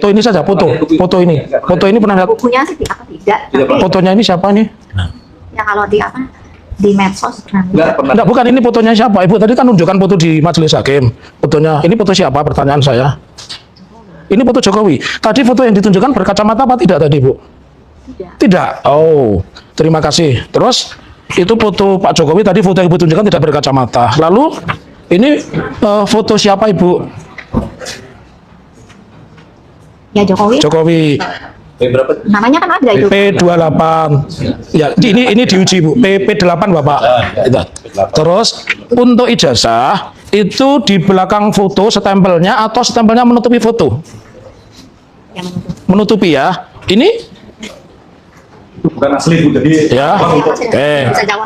Foto ini saja, foto ini pernah lihat? Bukunya sih apa tidak, tapi Fotonya ini siapa nih? ya kalau di apa di medsos pernah. Enggak, bukan, ini fotonya siapa? Ibu tadi kan nunjukkan foto di majelis hakim. Fotonya, ini foto siapa? Pertanyaan saya. Ini foto Jokowi. Tadi foto yang ditunjukkan berkacamata apa tidak tadi, Bu? Tidak. Oh, terima kasih. Terus itu foto Pak Jokowi tadi, foto yang Ibu tunjukkan tidak berkacamata. Lalu ini foto siapa, Ibu? Ya Jokowi. Jokowi. Namanya kan ada itu. P28. Ya, ini diuji, Bu. P8 Bapak. Terus untuk ijazah itu di belakang foto stempelnya atau stempelnya menutupi foto? Yang Menutupi ya. Ini bukan asli, Bu. Jadi ya.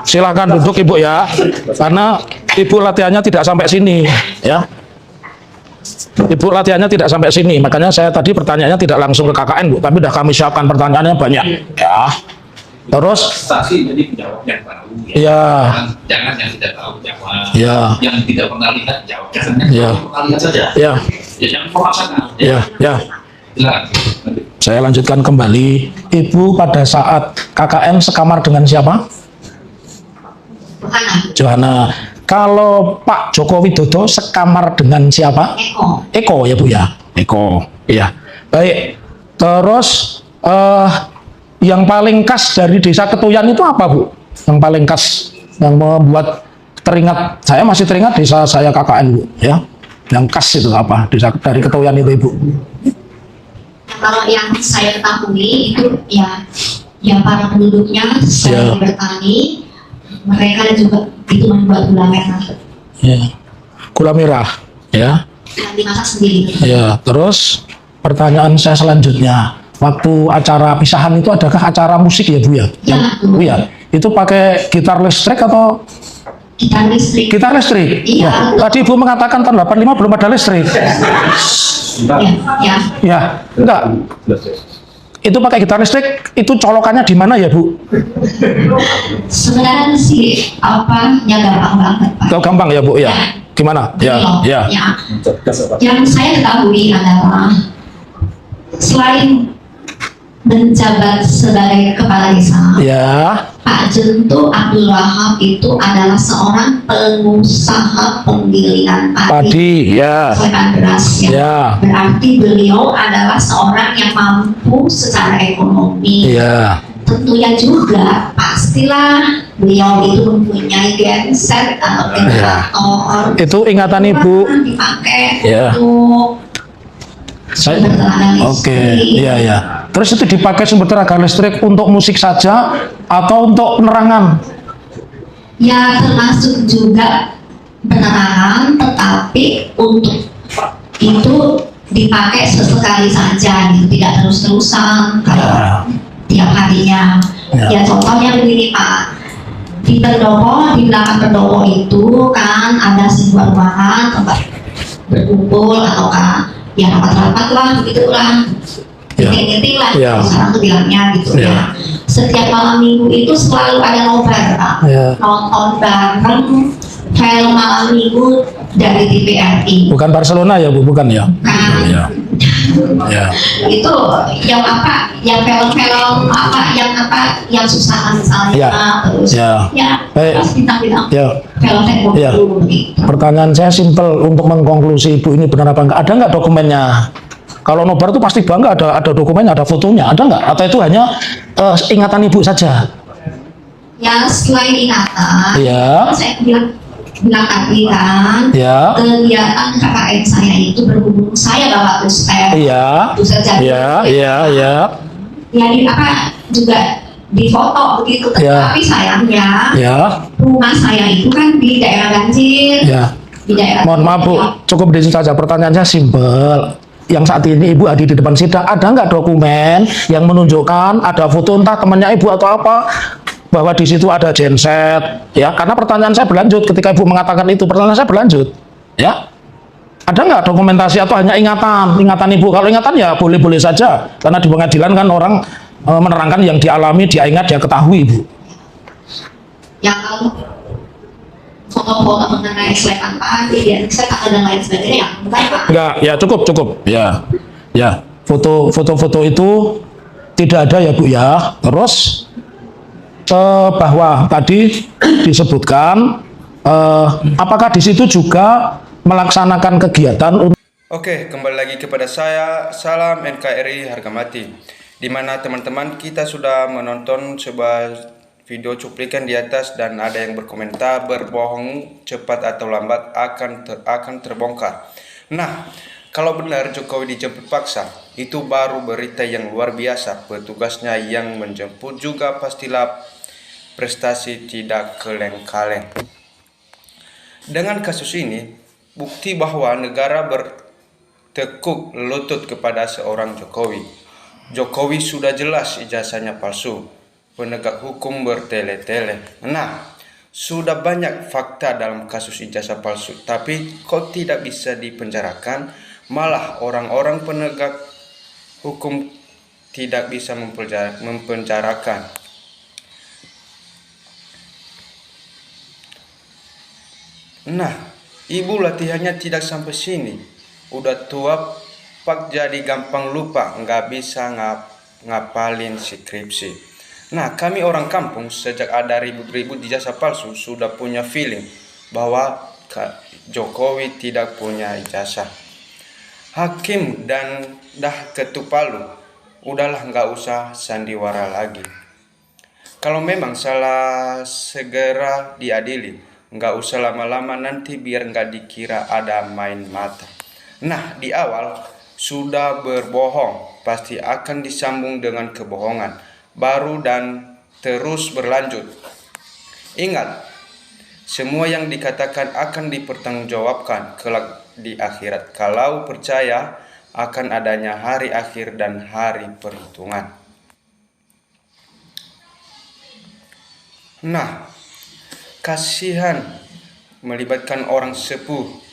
Silakan duduk Ibu ya. Karena Ibu latihannya tidak sampai sini ya. Ibu latihannya tidak sampai sini, makanya saya tadi pertanyaannya tidak langsung ke KKN, Bu, tapi sudah kami siapkan pertanyaannya banyak ya. Terus saksi jadi menjawab yang tahu ya. Ya. Jangan yang tidak tahu jawab. Ya. Yang tidak pernah lihat jawab. Jangan yang Ya. pernah lihat saja. Ya. Ya jangan memaksakan. Ya. Silakan. Saya lanjutkan kembali. Ibu pada saat KKN sekamar dengan siapa? Johana. Kalau Pak Joko Widodo sekamar dengan siapa? Eko ya Bu ya. Eko. Iya. Baik. Terus yang paling khas dari Desa Ketuyan itu apa, Bu? Yang paling khas yang membuat teringat, saya masih teringat desa saya KKN, Bu, ya. Yang khas itu apa? Desa dari Ketuyan itu, Ibu. Kalau yang saya ketahui itu ya para penduduknya selain bertani, mereka juga itu membuat gula merah. Ya. Gula merah, ya. Yang dimasak sendiri. Ya, terus pertanyaan saya selanjutnya, waktu acara pisahan itu adakah acara musik ya Bu ya? Ya, Bu ya. Itu pakai gitar listrik atau gitar listrik? Gitar listrik. Iya. Ya. Tadi Ibu mengatakan tahun 85 belum ada listrik. Ya. Ya, enggak. Itu pakai gitar listrik, itu colokannya di mana ya Bu? Sebenarnya sih ya gampang banget Pak. Oh, gampang ya Bu ya. Gimana? Ya, ya. Yang saya ketahui adalah selain menjabat sebagai kepala desa, Ya. Pak Jentu Abdul Wahab itu adalah seorang pengusaha penggilingan Padi, ya. Soekan beras ya. Ya. Berarti beliau adalah seorang yang mampu secara ekonomi. Ya. Tentunya juga pastilah beliau itu mempunyai genset atau generator. Itu ingatan Ibu. Dipakai Ya. untuk Saya, sumber tenaga oke, listrik. iya ya. Terus itu dipakai sumber tenaga listrik untuk musik saja atau untuk penerangan? Ya termasuk juga penerangan, tetapi untuk itu dipakai sesekali saja, gitu. Tidak terus-terusan kalau tiap harinya. Ya contohnya begini Pak, di pendopo, di belakang pendopo itu kan ada sebuah ruangan tempat berkumpul ataukah ya rapat-rapat lah begitulah, meeting lah, sekarang tuh bilangnya gitu ya. Setiap malam minggu itu selalu ada nobar Pak, nonton bareng film malam minggu dari TVRI. Bukan Barcelona ya Bu, bukan ya? Kan. Ya. Itu yang apa, yang film-film apa, yang susah misalnya, terus bintang-bintang film teknologi. Gitu. Pertanyaan saya simpel untuk mengkonklusi Ibu ini benar apa enggak? Ada nggak dokumennya? Kalau nobar itu pasti bangga, ada dokumennya, ada fotonya, ada nggak? Atau itu hanya ingatan Ibu saja? Ya selain ingatan, saya bilang tadi kan, kegiatan KKN saya itu berhubung saya bawa Ustaz, ya di apa juga di foto begitu, tapi sayangnya rumah saya itu kan di daerah banjir, di daerah. Mohon maaf Bu, cukup di situ saja. Pertanyaannya simpel. Yang saat ini Ibu hadir di depan sidang, ada nggak dokumen yang menunjukkan ada foto entah temannya Ibu atau apa, bahwa di situ ada genset, ya? Karena pertanyaan saya berlanjut ketika Ibu mengatakan itu, pertanyaan saya berlanjut, ya? Ada nggak dokumentasi atau hanya ingatan Ibu? Kalau ingatan ya boleh-boleh saja, karena di pengadilan kan orang menerangkan yang dialami, dia ingat, dia ketahui, Ibu. Yang kalau foto-foto mengenai selekan padi, dan saya dan lain sebagainya, bukan Pak? Enggak, ya cukup, ya. Foto-foto itu tidak ada ya Bu ya. Terus bahwa tadi disebutkan apakah di situ juga melaksanakan kegiatan Oke, kembali lagi kepada saya, salam NKRI harga mati. Di mana teman-teman kita sudah menonton sebuah video cuplikan di atas dan ada yang berkomentar berbohong cepat atau lambat akan terbongkar. Nah, kalau benar Jokowi dijemput paksa, itu baru berita yang luar biasa. Petugasnya yang menjemput juga pastilah prestasi tidak kaleng-kaleng. Dengan kasus ini, bukti bahwa negara bertekuk lutut kepada seorang Jokowi. Jokowi sudah jelas ijazahnya palsu. Penegak hukum bertele-tele. Nah, sudah banyak fakta dalam kasus ijazah palsu, tapi kok tidak bisa dipenjarakan? Malah orang-orang penegak hukum tidak bisa mempenjarakan. Nah, ibu latihannya tidak sampai sini. Udah tua, pak jadi gampang lupa, nggak bisa ngapalin skripsi. Nah, kami orang kampung sejak ada ribut-ribut ijazah palsu sudah punya feeling bahwa Jokowi tidak punya ijazah. Hakim dan dah ketuk palu, udahlah nggak usah sandiwara lagi. Kalau memang salah segera diadili, nggak usah lama-lama nanti biar nggak dikira ada main mata. Nah, di awal sudah berbohong, pasti akan disambung dengan kebohongan baru dan terus berlanjut. Ingat, semua yang dikatakan akan dipertanggungjawabkan kelak di akhirat kalau percaya akan adanya hari akhir dan hari perhitungan. Nah, kasihan melibatkan orang sepuh.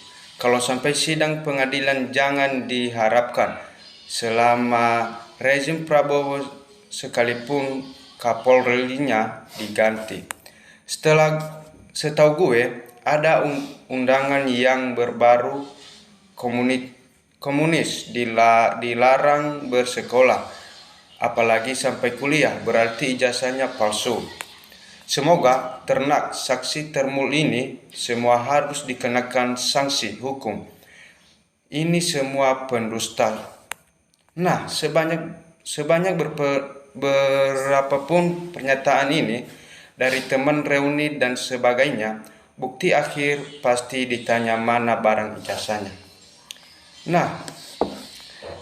Kalau sampai sidang pengadilan jangan diharapkan selama rezim Prabowo sekalipun Kapolrinya diganti. Setahu gue ada undangan yang berbaru komunis dilarang bersekolah, apalagi sampai kuliah, berarti ijazahnya palsu. Semoga ternak saksi termul ini semua harus dikenakan sanksi hukum. Ini semua pendusta. Nah, sebanyak berapapun pernyataan ini dari teman reuni dan sebagainya, bukti akhir pasti ditanya mana barang ijazahnya. Nah,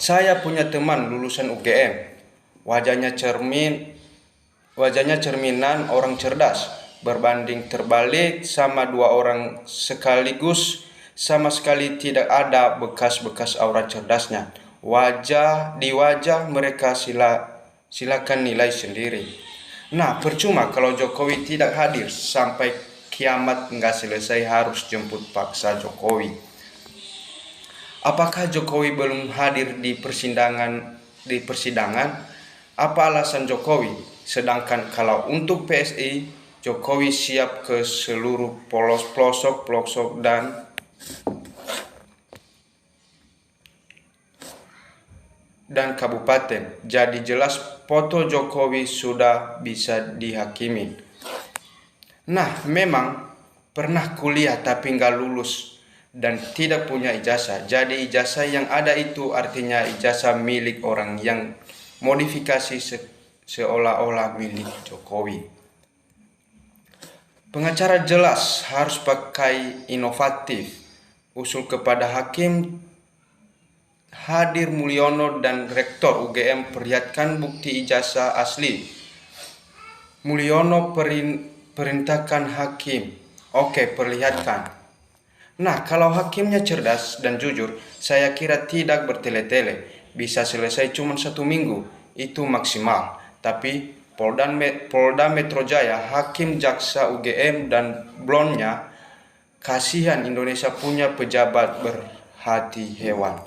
saya punya teman lulusan UGM, wajahnya cerminan orang cerdas, berbanding terbalik sama dua orang sekaligus, sama sekali tidak ada bekas-bekas aura cerdasnya. Di wajah mereka silakan nilai sendiri. Nah, percuma kalau Jokowi tidak hadir sampai kiamat nggak selesai harus jemput paksa Jokowi. Apakah Jokowi belum hadir di persidangan? Apa alasan Jokowi? Sedangkan kalau untuk PSI, Jokowi siap ke seluruh pelosok dan kabupaten. Jadi jelas foto Jokowi sudah bisa dihakimi. Nah, memang pernah kuliah tapi nggak lulus dan tidak punya ijazah. Jadi ijazah yang ada itu artinya ijazah milik orang yang modifikasi seolah-olah milik Jokowi. Pengacara jelas harus pakai inovatif. Usul kepada hakim hadir Mulyono dan Rektor UGM perlihatkan bukti ijazah asli. Mulyono perintahkan hakim, oke, perlihatkan. Nah, kalau hakimnya cerdas dan jujur, saya kira tidak bertele-tele, bisa selesai cuma 1 minggu, itu maksimal. Tapi Polda Metro Jaya, hakim jaksa UGM dan blonnya, kasihan Indonesia punya pejabat berhati hewan.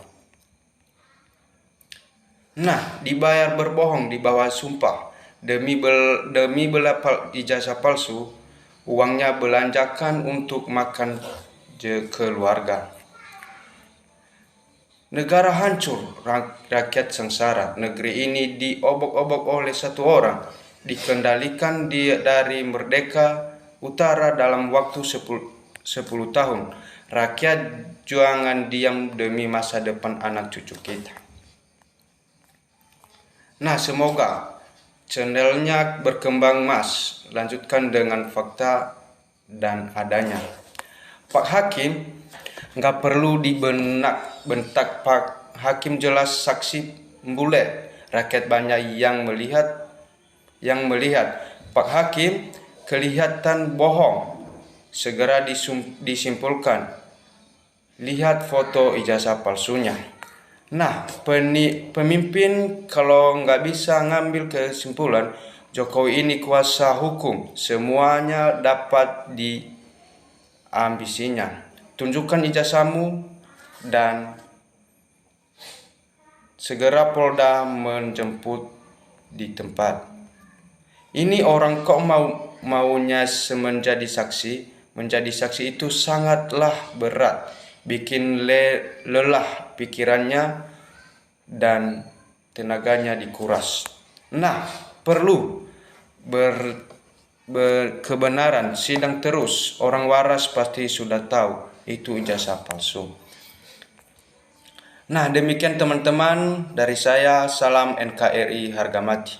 Nah, dibayar berbohong di bawah sumpah demi bela ijazah palsu, uangnya belanjakan untuk makan keluarga. Negara hancur, rakyat sengsara. Negeri ini diobok-obok oleh satu orang, dikendalikan dari Merdeka Utara dalam waktu 10 tahun. Rakyat jangan diam demi masa depan anak cucu kita. Nah, semoga channelnya berkembang mas. Lanjutkan dengan fakta dan adanya. Pak Hakim nggak perlu bentak Pak Hakim, jelas saksi bule. Rakyat banyak yang melihat Pak Hakim kelihatan bohong. Segera disimpulkan. Lihat foto ijazah palsunya. Nah, pemimpin kalau nggak bisa ngambil kesimpulan, Jokowi ini kuasa hukum, semuanya dapat diambisinya. Tunjukkan ijazahmu dan segera Polda menjemput di tempat. Ini orang kok maunya menjadi saksi itu sangatlah berat, bikin lelah pikirannya dan tenaganya dikuras. Nah, perlu kebenaran, sidang terus. Orang waras pasti sudah tahu itu ijazah palsu. Nah, demikian teman-teman dari saya. Salam NKRI harga mati.